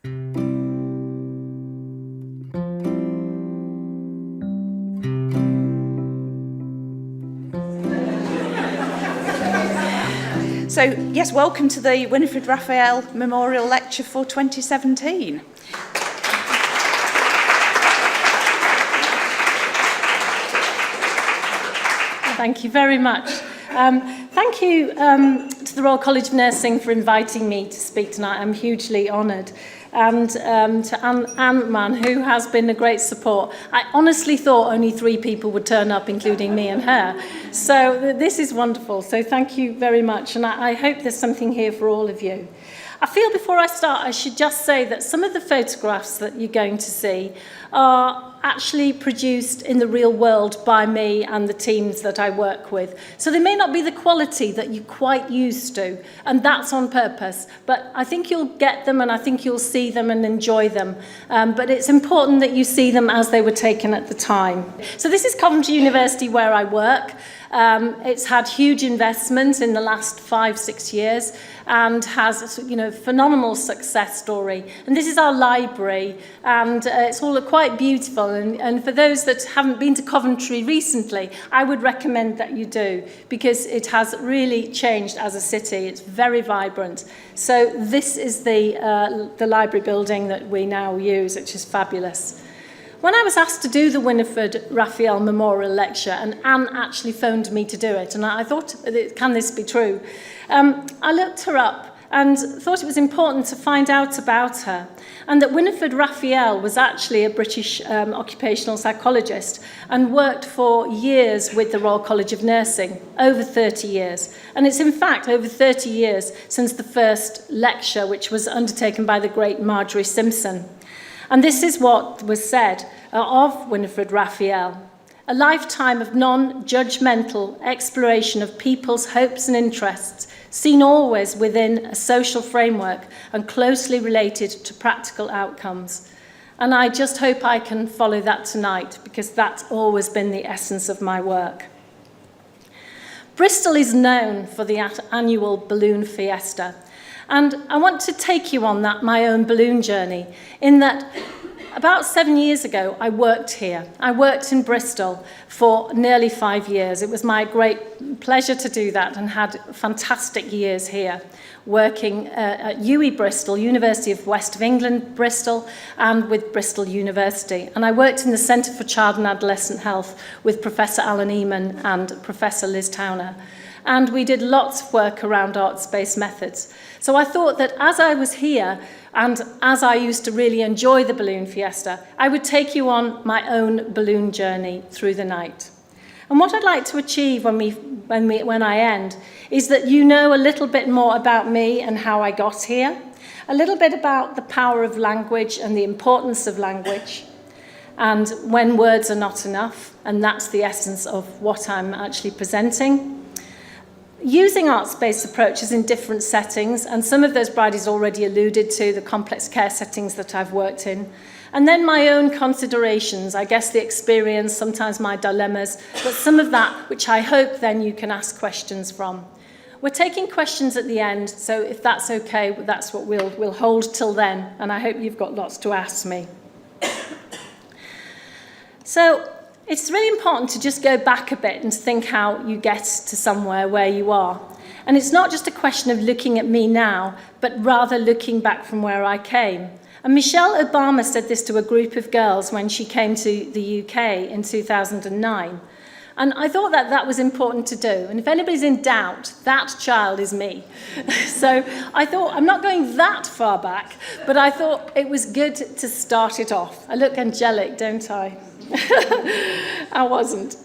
So, yes, welcome to the Winifred Raphael Memorial Lecture for 2017. Thank you very much. Thank you to the Royal College of Nursing for inviting me to speak tonight. I'm hugely honoured. And to Anne-Man, who has been a great support. I honestly thought only 3 people would turn up, including me and her. So this is wonderful. So thank you very much. And I hope there's something here for all of you. I feel before I start, I should just say that some of the photographs that you're going to see are actually produced in the real world by me and the teams that I work with. So they may not be the quality that you're quite used to, and that's on purpose. But I think you'll get them, and I think you'll see them and enjoy them. But it's important that you see them as they were taken at the time. So this is Coventry University, where I work. It's had huge investment in the last 5-6 years and has, phenomenal success story. And this is our library, and it's all quite beautiful. And for those that haven't been to Coventry recently, I would recommend that you do, because it has really changed as a city. It's very vibrant. So this is the library building that we now use, which is fabulous. When I was asked to do the Winifred Raphael Memorial Lecture, and Anne actually phoned me to do it, and I thought, can this be true? I looked her up and thought it was important to find out about her, and that Winifred Raphael was actually a British occupational psychologist and worked for years with the Royal College of Nursing, over 30 years. And it's in fact over 30 years since the first lecture, which was undertaken by the great Marjorie Simpson. And this is what was said of Winifred Raphael: a lifetime of non-judgmental exploration of people's hopes and interests, seen always within a social framework and closely related to practical outcomes. And I just hope I can follow that tonight, because that's always been the essence of my work. Bristol is known for the annual balloon fiesta. And I want to take you on my own balloon journey, in that about 7 years ago, I worked here. I worked in Bristol for nearly 5 years. It was my great pleasure to do that, and had fantastic years here, working at UWE Bristol, University of West of England, Bristol, and with Bristol University. And I worked in the Centre for Child and Adolescent Health with Professor Alan Eman and Professor Liz Towner. And we did lots of work around arts-based methods. So I thought that as I was here, and as I used to really enjoy the balloon fiesta, I would take you on my own balloon journey through the night. And what I'd like to achieve when I end is that you know a little bit more about me and how I got here, a little bit about the power of language and the importance of language, and when words are not enough, and that's the essence of what I'm actually presenting. Using arts-based approaches in different settings, and some of those Bridie's already alluded to, the complex care settings that I've worked in. And then my own considerations, I guess the experience, sometimes my dilemmas, but some of that which I hope then you can ask questions from. We're taking questions at the end, so if that's okay, that's what we'll hold till then, and I hope you've got lots to ask me. So, it's really important to just go back a bit and to think how you get to somewhere where you are. And it's not just a question of looking at me now, but rather looking back from where I came. And Michelle Obama said this to a group of girls when she came to the UK in 2009. And I thought that that was important to do. And if anybody's in doubt, that child is me. So I thought, I'm not going that far back, but I thought it was good to start it off. I look angelic, don't I? I wasn't.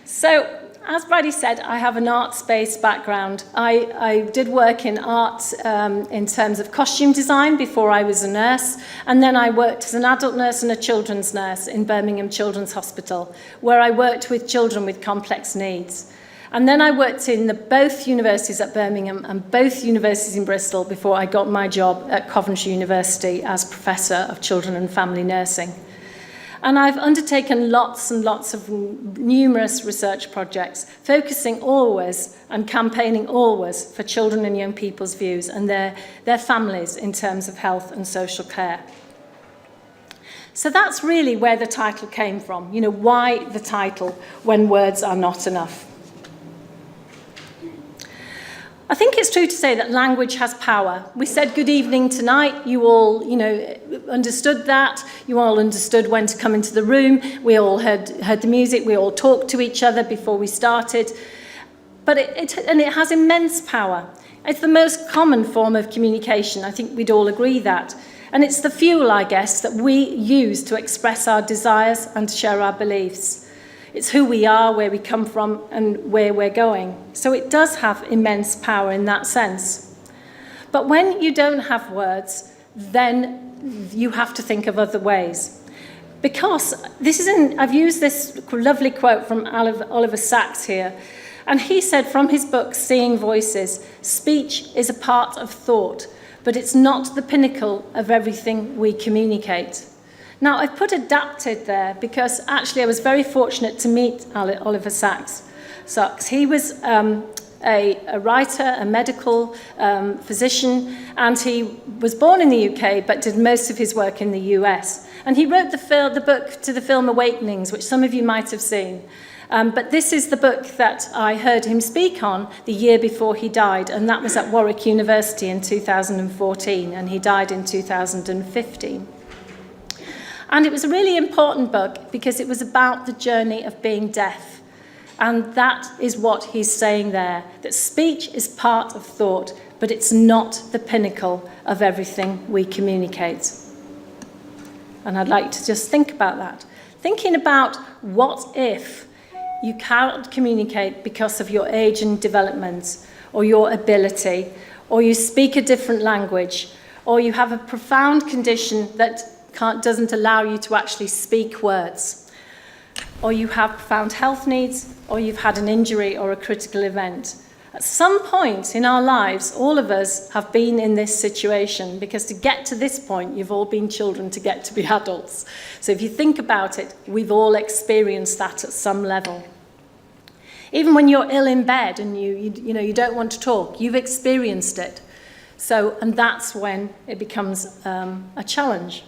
So, as Bridie said, I have an arts-based background. I did work in art in terms of costume design before I was a nurse, and then I worked as an adult nurse and a children's nurse in Birmingham Children's Hospital, where I worked with children with complex needs. And then I worked in both universities at Birmingham and both universities in Bristol before I got my job at Coventry University as Professor of Children and Family Nursing. And I've undertaken lots and lots of numerous research projects, focusing always and campaigning always for children and young people's views and their families in terms of health and social care. So that's really where the title came from. You know, why the title when words are not enough? I think it's true to say that language has power. We said good evening tonight. You all, understood that. You all understood when to come into the room. We all heard the music. We all talked to each other before we started. But it has immense power. It's the most common form of communication. I think we'd all agree that. And it's the fuel, I guess, that we use to express our desires and to share our beliefs. It's who we are, where we come from, and where we're going. So it does have immense power in that sense. But when you don't have words, then you have to think of other ways. Because I've used this lovely quote from Oliver Sacks here, and he said from his book, Seeing Voices, speech is a part of thought, but it's not the pinnacle of everything we communicate. Now, I've put adapted there because actually I was very fortunate to meet Oliver Sacks. He was a writer, a medical physician, and he was born in the UK but did most of his work in the US. And he wrote the book to the film Awakenings, which some of you might have seen. But this is the book that I heard him speak on the year before he died, and that was at Warwick University in 2014, and he died in 2015. And it was a really important book because it was about the journey of being deaf. And that is what he's saying there, that speech is part of thought, but it's not the pinnacle of everything we communicate. And I'd like to just think about that. Thinking about what if you can't communicate because of your age and development, or your ability, or you speak a different language, or you have a profound condition that doesn't allow you to actually speak words, or you have profound health needs, or you've had an injury or a critical event. At some point in our lives, all of us have been in this situation, because to get to this point, you've all been children to get to be adults. So if you think about it, we've all experienced that at some level. Even when you're ill in bed and you don't want to talk, you've experienced it. And that's when it becomes a challenge.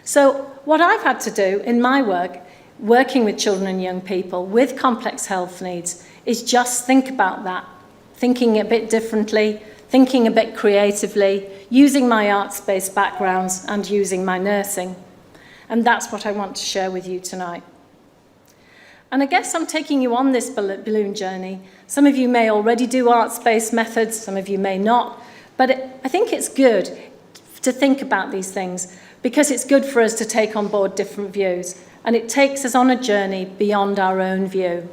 So what I've had to do in my work, working with children and young people with complex health needs, is just think about that, thinking a bit differently, thinking a bit creatively, using my arts-based backgrounds and using my nursing. And that's what I want to share with you tonight. And I guess I'm taking you on this balloon journey. Some of you may already do arts-based methods, some of you may not, but I think it's good to think about these things, because it's good for us to take on board different views, and it takes us on a journey beyond our own view.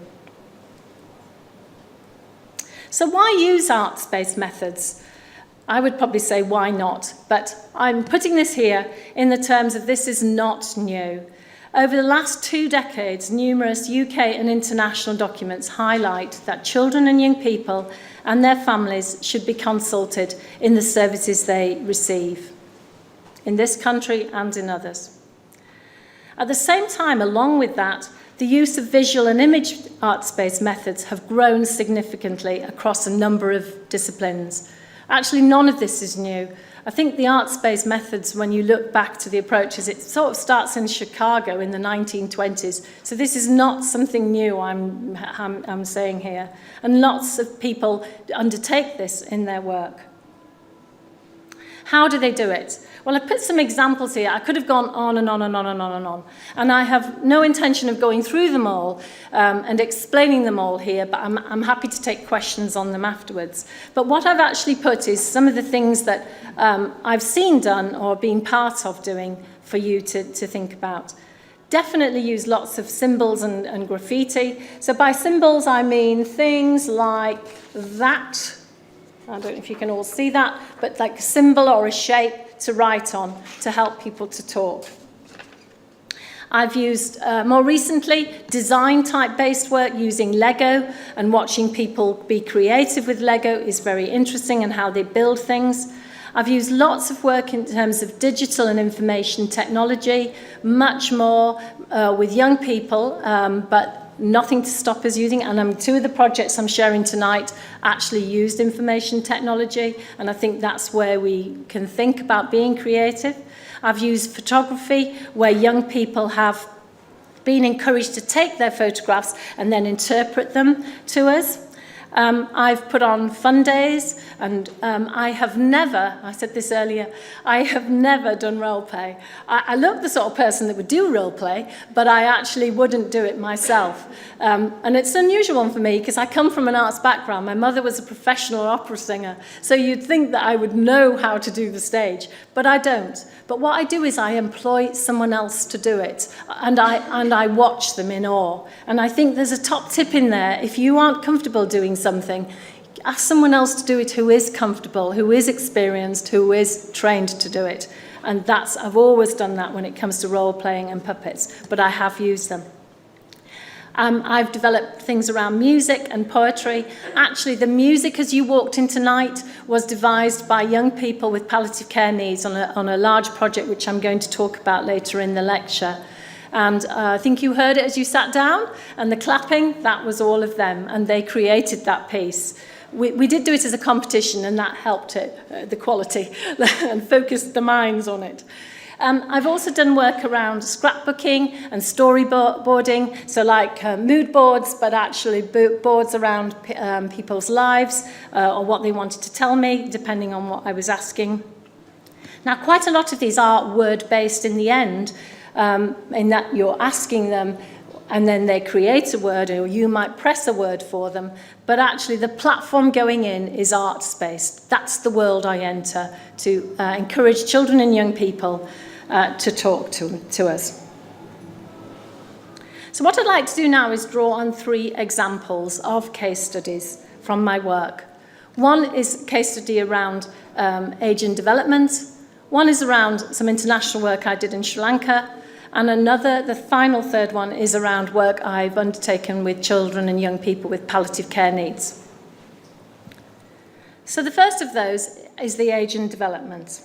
So why use arts-based methods? I would probably say why not, but I'm putting this here in the terms of this is not new. Over the last 2 decades, numerous UK and international documents highlight that children and young people and their families should be consulted in the services they receive, in this country and in others. At the same time, along with that, the use of visual and image arts-based methods have grown significantly across a number of disciplines. Actually, none of this is new. I think the arts-based methods, when you look back to the approaches, it sort of starts in Chicago in the 1920s. So this is not something new I'm saying here. And lots of people undertake this in their work. How do they do it? Well, I put some examples here. I could have gone on and on and on and on and on. And I have no intention of going through them all and explaining them all here, but I'm happy to take questions on them afterwards. But what I've actually put is some of the things that I've seen done or been part of doing for you to think about. Definitely use lots of symbols and graffiti. So by symbols, I mean things like that. I don't know if you can all see that, but like a symbol or a shape to write on to help people to talk. I've used, more recently, design-type based work using Lego, and watching people be creative with Lego is very interesting, and how they build things. I've used lots of work in terms of digital and information technology, much more with young people, but nothing to stop us using. And two of the projects I'm sharing tonight actually used information technology, and I think that's where we can think about being creative. I've used photography, where young people have been encouraged to take their photographs and then interpret them to us. I've put on fun days, and I have never, I said this earlier, I have never done role play. I look the sort of person that would do role play, but I actually wouldn't do it myself. And it's an unusual one for me because I come from an arts background. My mother was a professional opera singer, so you'd think that I would know how to do the stage, but I don't. But what I do is I employ someone else to do it, and I watch them in awe. And I think there's a top tip in there. If you aren't comfortable doing something, ask someone else to do it who is comfortable, who is experienced, who is trained to do it. And I've always done that when it comes to role playing and puppets, but I have used them. I've developed things around music and poetry. Actually, the music as you walked in tonight was devised by young people with palliative care needs on a large project which I'm going to talk about later in the lecture. And I think you heard it as you sat down, and the clapping, that was all of them, and they created that piece. We did do it as a competition, and that helped it, the quality, and focused the minds on it. I've also done work around scrapbooking and storyboarding, so like mood boards, but actually boards around people's lives or what they wanted to tell me, depending on what I was asking. Now, quite a lot of these are word-based in the end, in that you're asking them and then they create a word, or you might press a word for them, but actually the platform going in is arts-based. That's the world I enter to encourage children and young people to talk to us. So what I'd like to do now is draw on 3 examples of case studies from my work. One is a case study around age and development. One is around some international work I did in Sri Lanka. And another, the final third one, is around work I've undertaken with children and young people with palliative care needs. So the first of those is the age and development.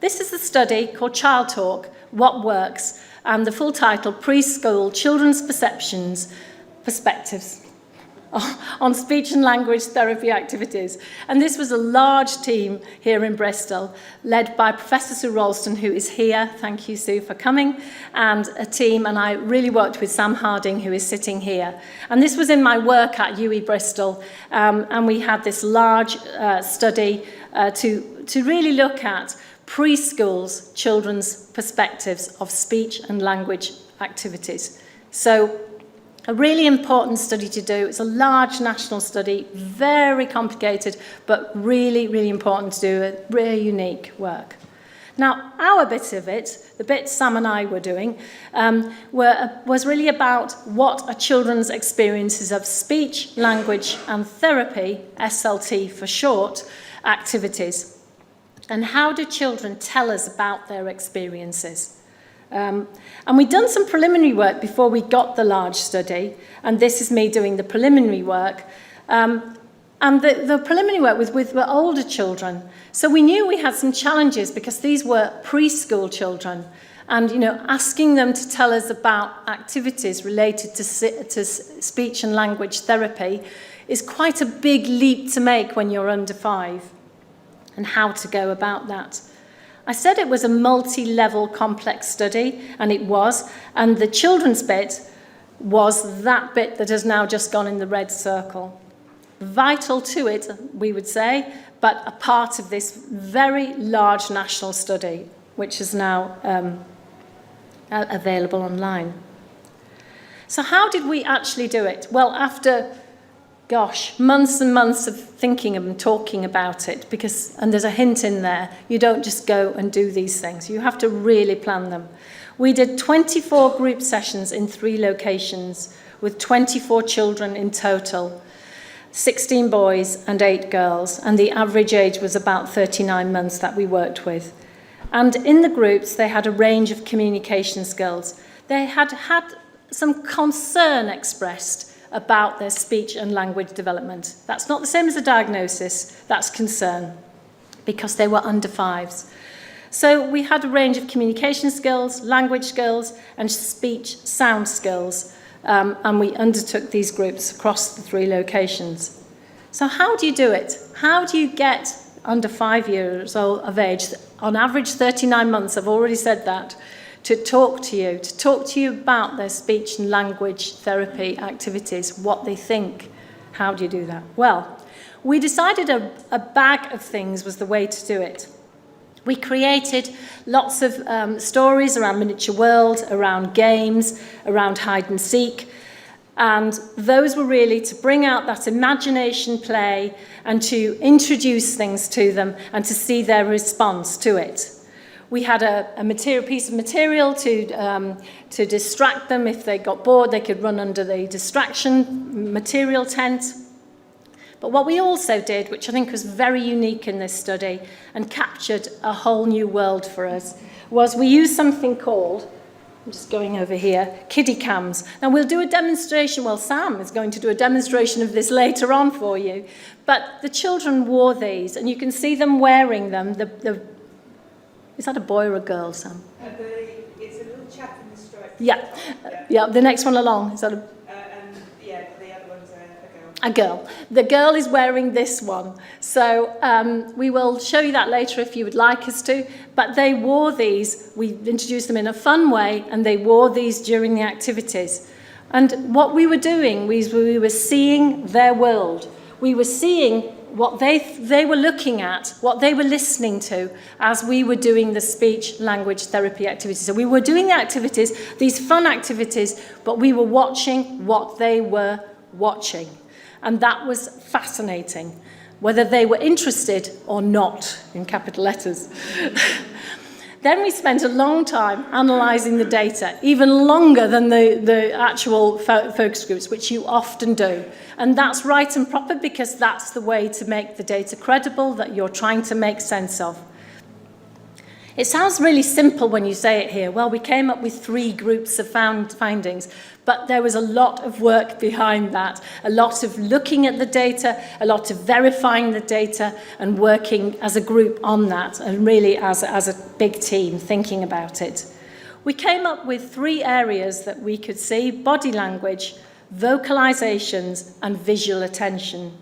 This is a study called Child Talk, What Works, and the full title, Preschool Children's Perspectives on Speech and Language Therapy Activities. And this was a large team here in Bristol, led by Professor Sue Ralston, who is here. Thank you, Sue, for coming. And a team, and I really worked with Sam Harding, who is sitting here. And this was in my work at UE Bristol, and we had this large study to really look at preschool's children's perspectives of speech and language activities. So a really important study to do. It's a large national study, very complicated, but really, really important to do, a really unique work. Now, our bit of it, the bit Sam and I were doing, was really about what are children's experiences of speech, language and therapy, SLT for short, activities. And how do children tell us about their experiences? And we'd done some preliminary work before we got the large study, and this is me doing the preliminary work. And the preliminary work was with older children. So we knew we had some challenges because these were preschool children. And, you know, asking them to tell us about activities related to speech and language therapy is quite a big leap to make when you're under 5, and how to go about that. I said it was a multi-level complex study, and it was, and the children's bit was that bit that has now just gone in the red circle. Vital to it, we would say, but a part of this very large national study, which is now available online. So how did we actually do it? Well, after months and months of thinking and talking about it, and there's a hint in there, you don't just go and do these things. You have to really plan them. We did 24 group sessions in 3 locations with 24 children in total, 16 boys and 8 girls, and the average age was about 39 months that we worked with. And in the groups, they had a range of communication skills. They had some concern expressed about their speech and language development. That's not the same as a diagnosis, that's concern. because they were under 5s. So we had a range of communication skills, language skills, and speech sound skills, and we undertook these groups across the 3 locations. So how do you do it? How do you get under 5 years old of age, on average 39 months, I've already said that, to talk to you about their speech and language therapy activities, what they think? How do you do that? Well, we decided a bag of things was the way to do it. We created lots of stories around miniature world, around games, around hide and seek, and those were really to bring out that imagination play and to introduce things to them and to see their response to it. We had a piece of material to distract them. If they got bored, they could run under the distraction material tent. But what we also did, which I think was very unique in this study and captured a whole new world for us, was we used something called, I'm just going over here, kiddie cams. Now we'll do a demonstration, well Sam is going to do a demonstration of this later on for you, but the children wore these and you can see them wearing them. Is that a boy or a girl, Sam? It's a little chap in the striped. Yeah, the next one along, is that a... the other one's a girl. A girl. The girl is wearing this one. So we will show you that later if you would like us to. But they wore these. We introduced them in a fun way, and they wore these during the activities. And what we were doing was we were seeing their world. We were seeing what they were looking at, what they were listening to as we were doing the speech language therapy activities. So we were doing the activities, these fun activities, but we were watching what they were watching. And that was fascinating, whether they were interested or not, in capital letters. Then we spent a long time analysing the data, even longer than the actual focus groups, which you often do. And that's right and proper because that's the way to make the data credible that you're trying to make sense of. It sounds really simple when you say it here. Well, we came up with 3 groups of findings, but there was a lot of work behind that, a lot of looking at the data, a lot of verifying the data and working as a group on that and really as a big team thinking about it. We came up with 3 areas that we could see: body language, vocalizations and visual attention.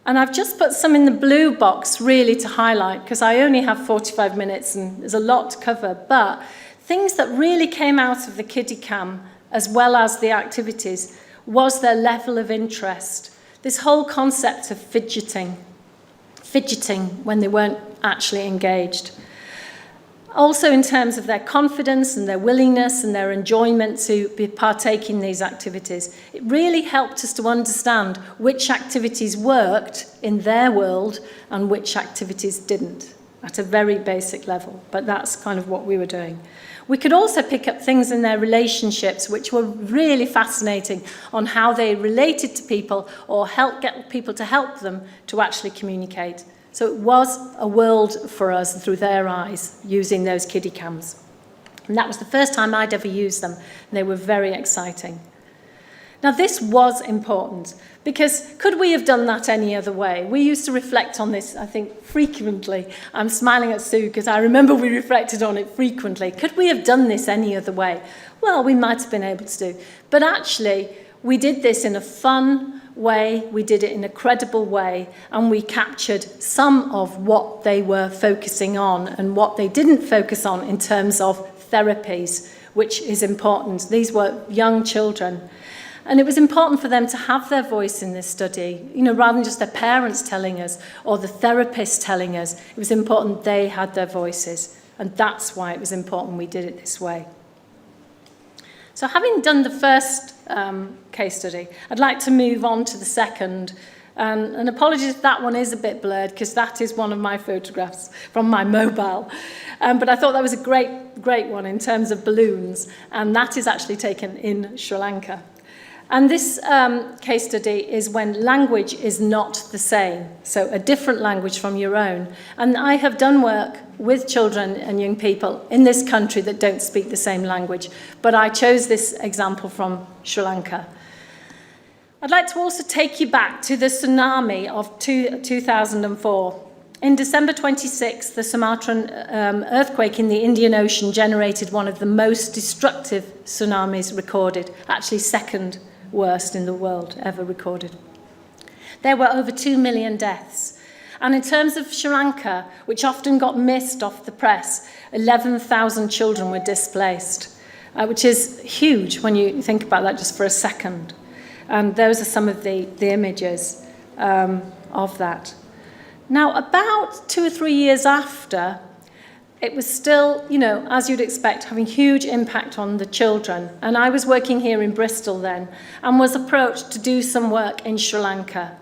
And I've just put some in the blue box really to highlight because I only have 45 minutes and there's a lot to cover, but things that really came out of the kiddie cam as well as the activities was their level of interest. This whole concept of fidgeting when they weren't actually engaged. Also in terms of their confidence and their willingness and their enjoyment to partake in these activities. It really helped us to understand which activities worked in their world and which activities didn't at a very basic level, but that's kind of what we were doing. We could also pick up things in their relationships which were really fascinating on how they related to people or get people to help them to actually communicate. So it was a world for us through their eyes, using those kiddie cams. And that was the first time I'd ever used them, and they were very exciting. Now this was important, because could we have done that any other way? We used to reflect on this, I think, frequently. I'm smiling at Sue, because I remember we reflected on it frequently. Could we have done this any other way? Well, we might have been able to do. But actually, we did this in a fun way, we did it in a credible way, and we captured some of what they were focusing on and what they didn't focus on in terms of therapies, which is important. These were young children. And it was important for them to have their voice in this study, rather than just their parents telling us or the therapist telling us. It was important they had their voices, and that's why it was important we did it this way. So having done the first case study, I'd like to move on to the second. And apologies if that one is a bit blurred, because that is one of my photographs from my mobile. But I thought that was a great one in terms of balloons, and that is actually taken in Sri Lanka. And this case study is when language is not the same, so a different language from your own. And I have done work with children and young people in this country that don't speak the same language, but I chose this example from Sri Lanka. I'd like to also take you back to the tsunami of 2004. In December 26, the Sumatran earthquake in the Indian Ocean generated one of the most destructive tsunamis recorded, actually second worst in the world ever recorded. There were over 2 million deaths. And in terms of Sri Lanka, which often got missed off the press, 11,000 children were displaced, which is huge when you think about that just for a second. And those are some of the images of that. Now, about 2 or 3 years after, it was still, you know, as you'd expect, having huge impact on the children. And I was working here in Bristol then and was approached to do some work in Sri Lanka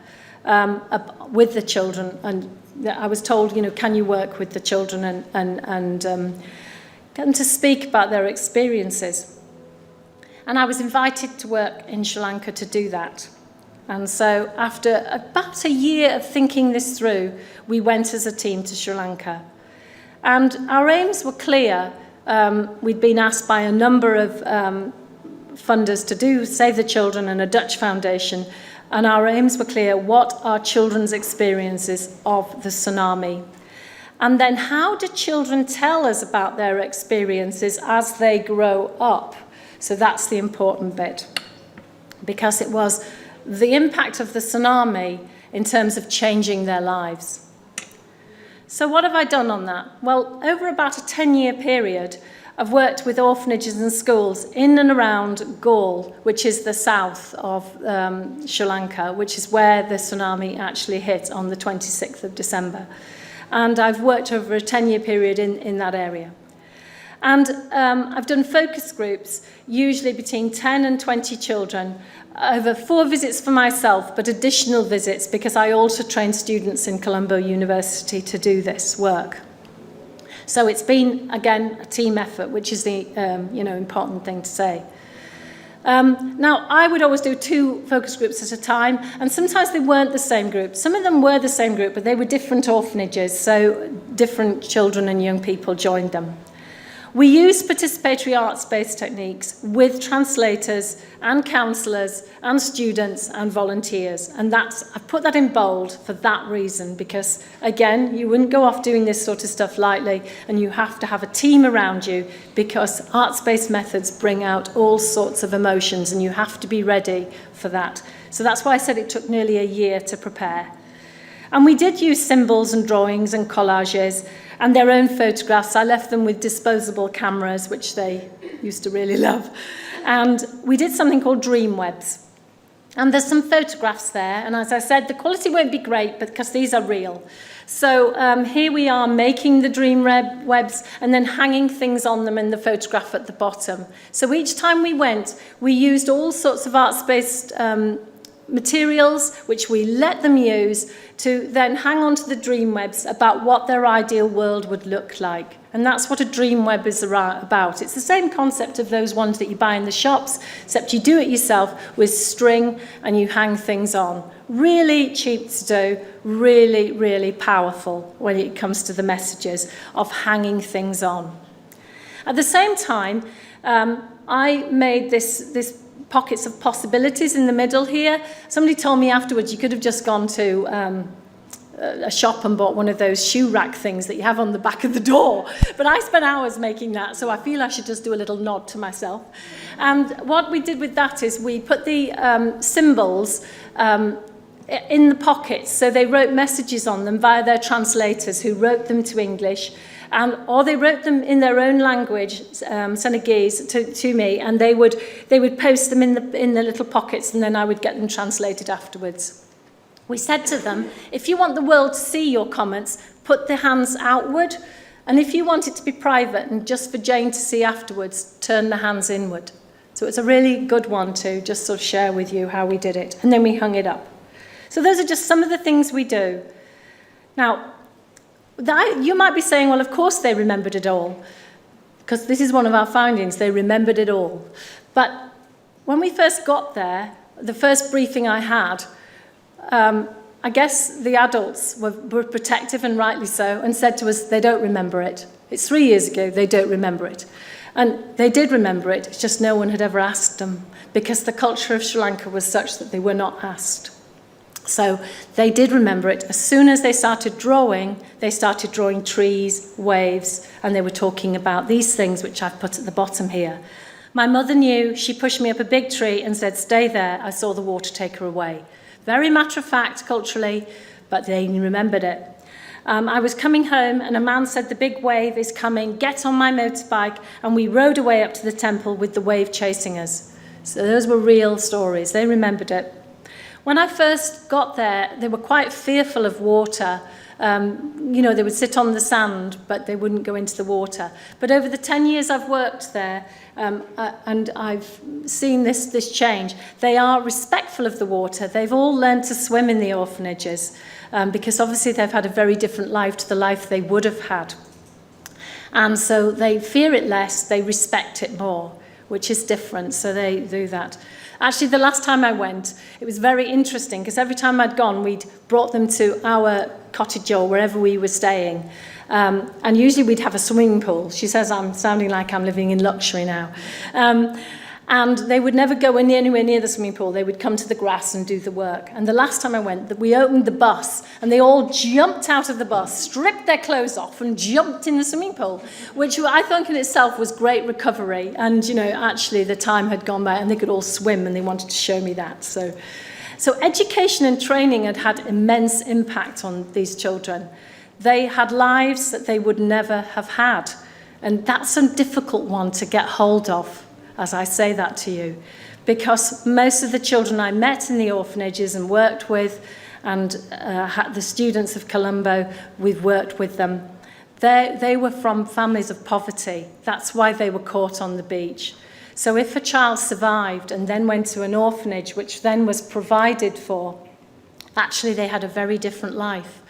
with the children. And I was told, you know, can you work with the children and get them to speak about their experiences. And I was invited to work in Sri Lanka to do that. And so after about a year of thinking this through, we went as a team to Sri Lanka. And our aims were clear. We'd been asked by a number of funders to do Save the Children and a Dutch foundation. And our aims were clear. What are children's experiences of the tsunami? And then how do children tell us about their experiences as they grow up? So that's the important bit. Because it was the impact of the tsunami in terms of changing their lives. So what have I done on that? Well, over about a 10-year period, I've worked with orphanages and schools in and around Galle, which is the south of Sri Lanka, which is where the tsunami actually hit on the 26th of December. And I've worked over a 10-year period in that area. And I've done focus groups, usually between 10 and 20 children, over 4 visits for myself, but additional visits because I also train students in Colombo University to do this work. So it's been, again, a team effort, which is the important thing to say. Now, I would always do 2 focus groups at a time, and sometimes they weren't the same group. Some of them were the same group, but they were different orphanages, so different children and young people joined them. We use participatory arts-based techniques with translators and counsellors and students and volunteers. And I've put that in bold for that reason, because, again, you wouldn't go off doing this sort of stuff lightly, and you have to have a team around you, because arts-based methods bring out all sorts of emotions, and you have to be ready for that. So that's why I said it took nearly a year to prepare. And we did use symbols and drawings and collages and their own photographs. I left them with disposable cameras, which they used to really love. And we did something called dream webs. And there's some photographs there. And as I said, the quality won't be great because these are real. So here we are making the dream webs and then hanging things on them in the photograph at the bottom. So each time we went, we used all sorts of arts-based materials, which we let them use to then hang on to the dream webs about what their ideal world would look like. And that's what a dream web is about. It's the same concept of those ones that you buy in the shops, except you do it yourself with string and you hang things on. Really cheap to do, really, really powerful when it comes to the messages of hanging things on. At the same time, I made this pockets of possibilities in the middle here. Somebody told me afterwards you could have just gone to a shop and bought one of those shoe rack things that you have on the back of the door. But I spent hours making that, so I feel I should just do a little nod to myself. And what we did with that is we put the symbols in the pockets, so they wrote messages on them via their translators who wrote them to English. Or they wrote them in their own language, Senegalese, to me, and they would post them in the little pockets, and then I would get them translated afterwards. We said to them, if you want the world to see your comments, put the hands outward, and if you want it to be private and just for Jane to see afterwards, turn the hands inward. So it's a really good one to just sort of share with you how we did it, and then we hung it up. So those are just some of the things we do. Now, you might be saying, well, of course they remembered it all, because this is one of our findings, they remembered it all. But when we first got there, the first briefing I had, I guess the adults were protective, and rightly so, and said to us, they don't remember it. It's 3 years ago, they don't remember it. And they did remember it, it's just no one had ever asked them, because the culture of Sri Lanka was such that they were not asked. So they did remember it. As soon as they started drawing trees, waves, and they were talking about these things, which I've put at the bottom here. My mother knew. She pushed me up a big tree and said, "Stay there." I saw the water take her away. Very matter of fact, culturally, but they remembered it. I was coming home and a man said, "The big wave is coming, get on my motorbike," and we rode away up to the temple with the wave chasing us. So those were real stories. They remembered it. When I first got there, they were quite fearful of water. They would sit on the sand, but they wouldn't go into the water. But over the 10 years I've worked there, and I've seen this change, they are respectful of the water. They've all learned to swim in the orphanages, because obviously they've had a very different life to the life they would have had. And so they fear it less, they respect it more, which is different, so they do that. Actually, the last time I went, it was very interesting, because every time I'd gone, we'd brought them to our cottage or wherever we were staying. And usually we'd have a swimming pool. She says I'm sounding like I'm living in luxury now. And they would never go anywhere near the swimming pool. They would come to the grass and do the work. And the last time I went, we opened the bus, and they all jumped out of the bus, stripped their clothes off, and jumped in the swimming pool, which I think in itself was great recovery. And, actually the time had gone by, and they could all swim, and they wanted to show me that. So education and training had immense impact on these children. They had lives that they would never have had. And that's a difficult one to get hold of, as I say that to you, because most of the children I met in the orphanages and worked with, and the students of Colombo, we've worked with them, they were from families of poverty. That's why they were caught on the beach. So if a child survived and then went to an orphanage, which then was provided for, actually they had a very different life.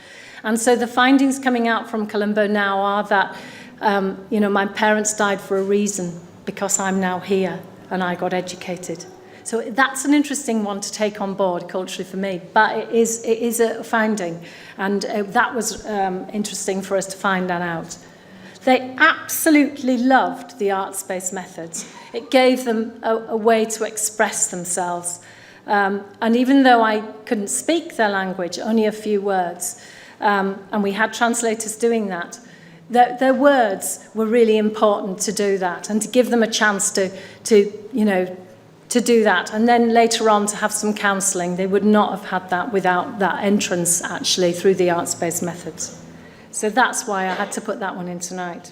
And so the findings coming out from Colombo now are that, my parents died for a reason, because I'm now here and I got educated. So that's an interesting one to take on board culturally for me, but it is a finding, and that was interesting for us to find that out. They absolutely loved the arts-based methods. It gave them a way to express themselves. And even though I couldn't speak their language, only a few words, and we had translators doing that, their words were really important to do that, and to give them a chance to do that. And then later on to have some counselling. They would not have had that without that entrance, actually, through the arts-based methods. So that's why I had to put that one in tonight.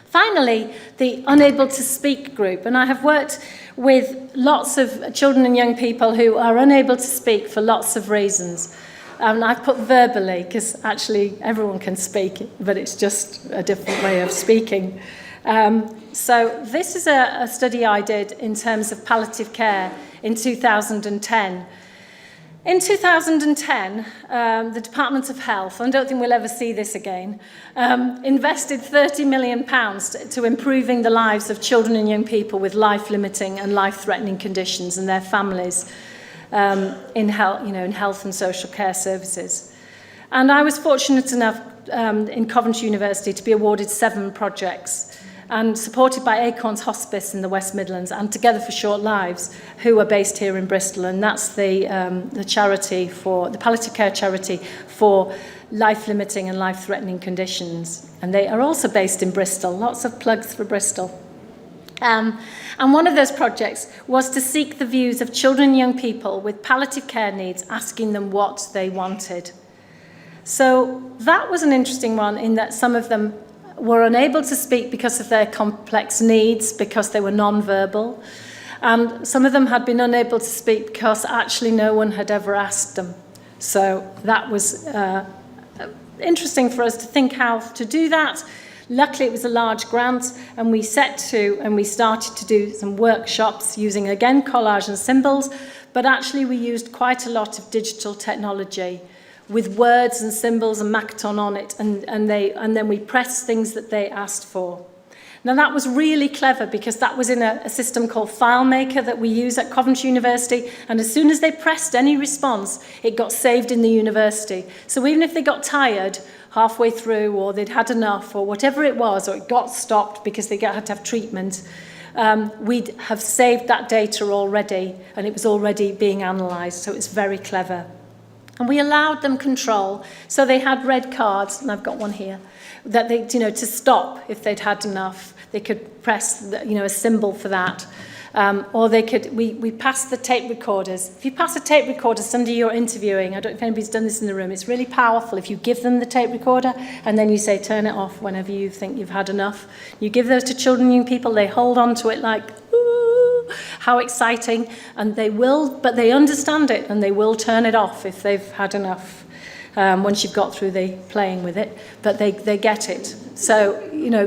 Finally, the unable to speak group. And I have worked with lots of children and young people who are unable to speak for lots of reasons. And I've put verbally, because actually everyone can speak, but it's just a different way of speaking. So this is a study I did in terms of palliative care in 2010. In 2010, the Department of Health, and I don't think we'll ever see this again, invested £30 million to improving the lives of children and young people with life-limiting and life-threatening conditions and their families. In health and social care services. And I was fortunate enough in Coventry University to be awarded 7 projects, and supported by Acorns Hospice in the West Midlands and Together for Short Lives, who are based here in Bristol, and that's the charity for the palliative care charity for life-limiting and life-threatening conditions. And they are also based in Bristol. Lots of plugs for Bristol. And one of those projects was to seek the views of children and young people with palliative care needs, asking them what they wanted. So that was an interesting one, in that some of them were unable to speak because of their complex needs, because they were non-verbal. And some of them had been unable to speak because actually no one had ever asked them. So that was interesting for us to think how to do that. Luckily, it was a large grant, and we started to do some workshops using, again, collage and symbols, but actually we used quite a lot of digital technology with words and symbols and Makaton on it, and then we pressed things that they asked for. Now, that was really clever, because that was in a system called FileMaker that we use at Coventry University, and as soon as they pressed any response, it got saved in the university. So even if they got tired halfway through, or they'd had enough, or whatever it was, or it got stopped because they had to have treatment, we'd have saved that data already, and it was already being analysed, so it's very clever. And we allowed them control, so they had red cards, and I've got one here, that they, to stop if they'd had enough. They could press, a symbol for that. Or they could, we passed the tape recorders. If you pass a tape recorder to somebody you're interviewing, I don't know if anybody's done this in the room, it's really powerful if you give them the tape recorder and then you say, turn it off whenever you think you've had enough. You give those to children and young people, they hold on to it like, ooh, how exciting. And they will, but they understand it and they will turn it off if they've had enough. Once you've got through the playing with it, but they get it. So,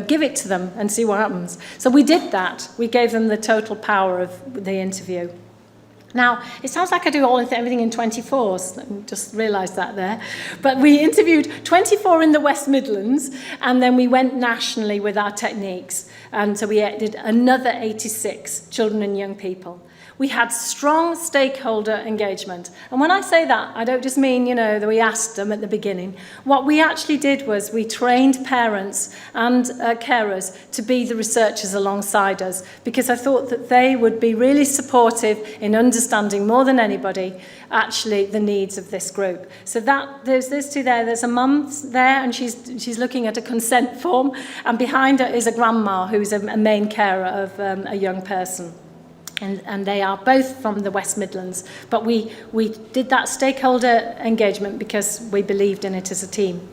give it to them and see what happens. So we did that. We gave them the total power of the interview. Now, it sounds like I do everything in 24s. I just realised that there. But we interviewed 24 in the West Midlands, and then we went nationally with our techniques. And so we did another 86 children and young people. We had strong stakeholder engagement. And when I say that, I don't just mean, that we asked them at the beginning. What we actually did was we trained parents and carers to be the researchers alongside us, because I thought that they would be really supportive in understanding more than anybody actually the needs of this group. So there's those two there. There's a mum there, and she's looking at a consent form, and behind her is a grandma who's a main carer of a young person. And they are both from the West Midlands. But we did that stakeholder engagement because we believed in it as a team.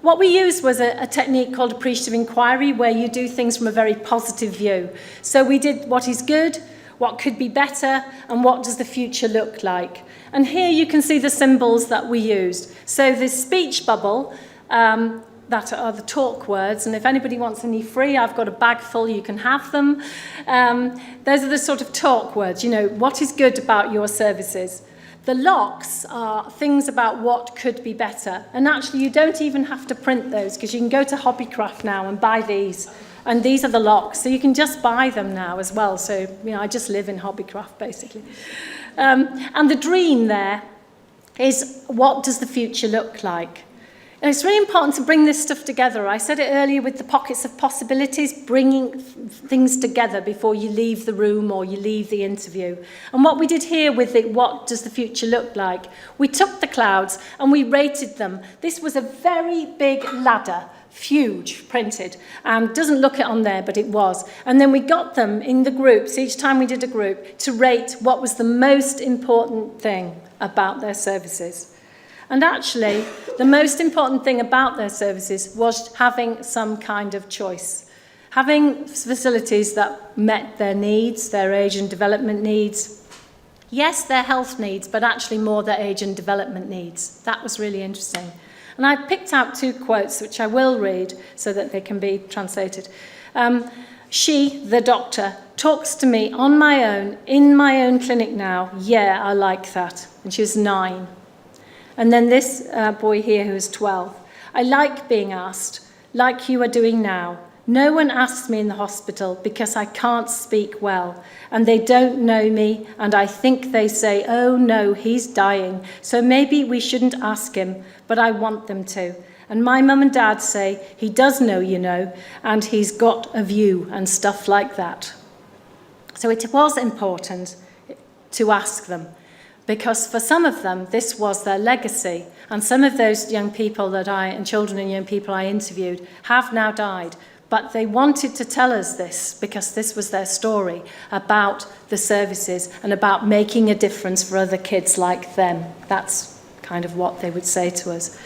What we used was a technique called appreciative inquiry, where you do things from a very positive view. So we did what is good, what could be better, and what does the future look like. And here you can see the symbols that we used. So the speech bubble, that are the talk words, and if anybody wants any free, I've got a bag full, you can have them. Those are the sort of talk words, what is good about your services. The locks are things about what could be better, and actually you don't even have to print those, because you can go to Hobbycraft now and buy these, and these are the locks, so you can just buy them now as well. So, I just live in Hobbycraft basically. And the dream there is, what does the future look like? And it's really important to bring this stuff together. I said it earlier with the pockets of possibilities, bringing things together before you leave the room or you leave the interview. And what we did here with it, what does the future look like? We took the clouds and we rated them. This was a very big ladder, huge, printed, and doesn't look it on there, but it was. And then we got them in the groups, each time we did a group, to rate what was the most important thing about their services. And actually, the most important thing about their services was having some kind of choice. Having facilities that met their needs, their age and development needs. Yes, their health needs, but actually more their age and development needs. That was really interesting. And I picked out 2 quotes, which I will read so that they can be translated. She, the doctor, talks to me on my own, in my own clinic now. Yeah, I like that. And she was 9. And then this boy here who is 12. I like being asked, like you are doing now. No one asks me in the hospital because I can't speak well. And they don't know me, and I think they say, oh no, he's dying. So maybe we shouldn't ask him, but I want them to. And my mum and dad say, he does know, and he's got a view and stuff like that. So it was important to ask them. Because for some of them, this was their legacy. And some of those young people and children and young people I interviewed have now died. But they wanted to tell us this because this was their story about the services and about making a difference for other kids like them. That's kind of what they would say to us.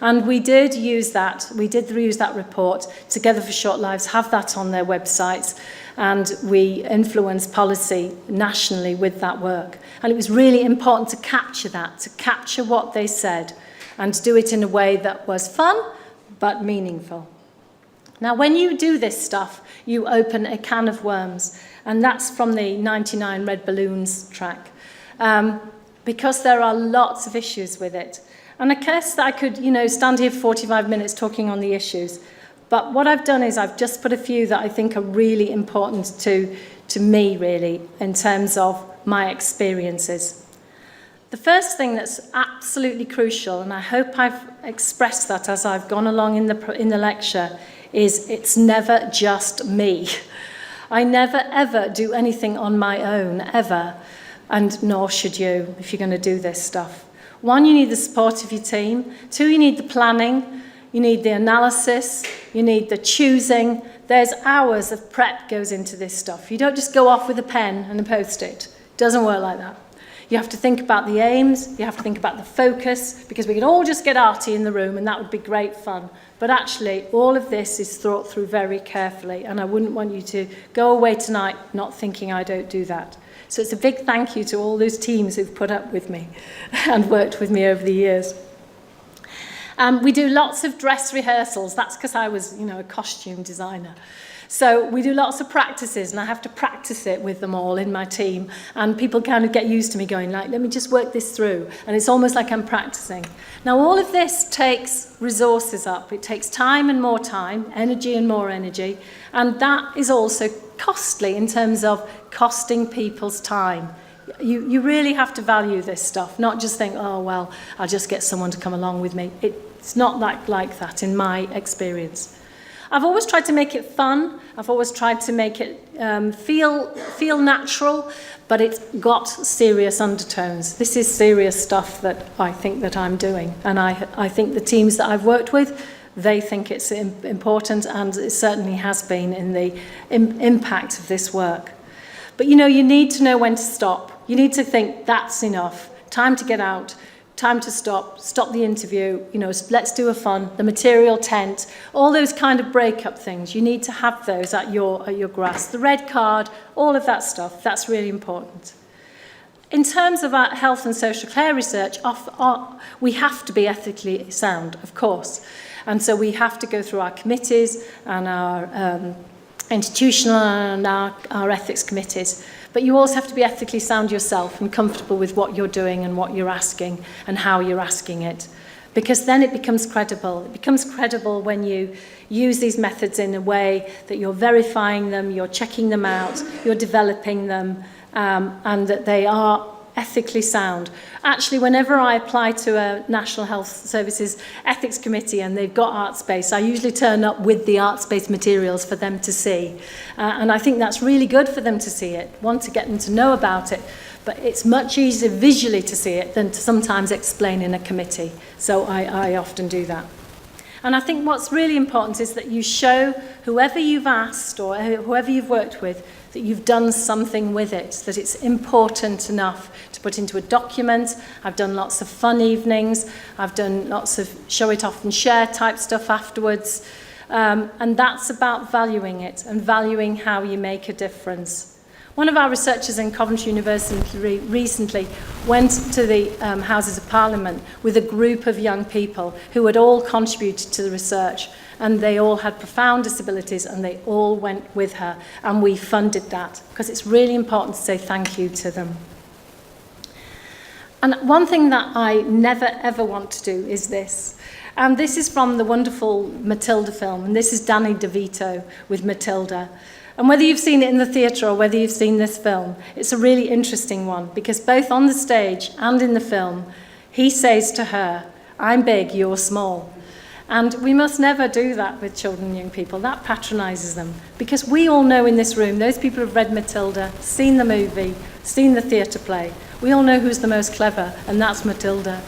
And we did use that. We did use that report, Together for Short Lives, have that on their websites. And we influence policy nationally with that work. And it was really important to capture that, to capture what they said, and to do it in a way that was fun, but meaningful. Now, when you do this stuff, you open a can of worms. And that's from the 99 Red Balloons track. Because there are lots of issues with it. And I guess that I could, stand here for 45 minutes talking on the issues. But what I've done is I've just put a few that I think are really important to me, really, in terms of my experiences. The first thing that's absolutely crucial, and I hope I've expressed that as I've gone along in the lecture, is it's never just me. I never, ever do anything on my own, ever. And nor should you, if you're going to do this stuff. 1, you need the support of your team. 2, you need the planning. You need the analysis. You need the choosing. There's hours of prep goes into this stuff. You don't just go off with a pen and a post-it. It doesn't work like that. You have to think about the aims. You have to think about the focus, because we can all just get arty in the room and that would be great fun. But actually, all of this is thought through very carefully, and I wouldn't want you to go away tonight not thinking I don't do that. So it's a big thank you to all those teams who've put up with me and worked with me over the years. We do lots of dress rehearsals. That's because I was, a costume designer. So we do lots of practices, and I have to practice it with them all in my team. And people kind of get used to me going like, let me just work this through. And it's almost like I'm practicing. Now, all of this takes resources up. It takes time and more time, energy and more energy. And that is also costly in terms of costing people's time. You really have to value this stuff, not just think, oh, well, I'll just get someone to come along with me. It's not like that in my experience. I've always tried to make it fun. I've always tried to make it feel natural, but it's got serious undertones. This is serious stuff that I think that I'm doing. And I think the teams that I've worked with, they think it's important, and it certainly has been in the impact of this work. But you need to know when to stop. You need to think that's enough. Time to get out. Time to stop the interview, let's do a fun, the material tent, all those kind of breakup things. You need to have those at your grasp. The red card, all of that stuff, that's really important. In terms of our health and social care research, we have to be ethically sound, of course. And so we have to go through our committees and our institutional and our ethics committees. But you also have to be ethically sound yourself and comfortable with what you're doing and what you're asking and how you're asking it. Because then it becomes credible. It becomes credible when you use these methods in a way that you're verifying them, you're checking them out, you're developing them, and that they are ethically sound. Actually, whenever I apply to a National Health Services Ethics Committee and they've got art space, I usually turn up with the art space materials for them to see. And I think that's really good for them to see it, one, to get them to know about it, but it's much easier visually to see it than to sometimes explain in a committee. So I often do that. And I think what's really important is that you show whoever you've asked or whoever you've worked with that you've done something with it, that it's important enough to put into a document. I've done lots of fun evenings. I've done lots of show it off and share type stuff afterwards. And that's about valuing it and valuing how you make a difference. One of our researchers in Coventry University recently went to the Houses of Parliament with a group of young people who had all contributed to the research, and they all had profound disabilities, and they all went with her, and we funded that because it's really important to say thank you to them. And one thing that I never ever want to do is this. And this is from the wonderful Matilda film, and this is Danny DeVito with Matilda. And whether you've seen it in the theatre or whether you've seen this film, it's a really interesting one, because both on the stage and in the film, he says to her, "I'm big, you're small." And we must never do that with children and young people. That patronises them, because we all know in this room, those people who've read Matilda, seen the movie, seen the theatre play, we all know who's the most clever, and that's Matilda.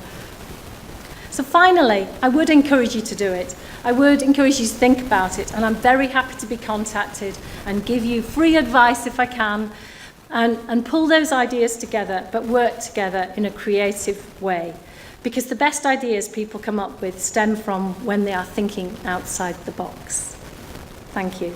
So finally, I would encourage you to do it. I would encourage you to think about it, and I'm very happy to be contacted and give you free advice if I can, and pull those ideas together, but work together in a creative way. Because the best ideas people come up with stem from when they are thinking outside the box. Thank you.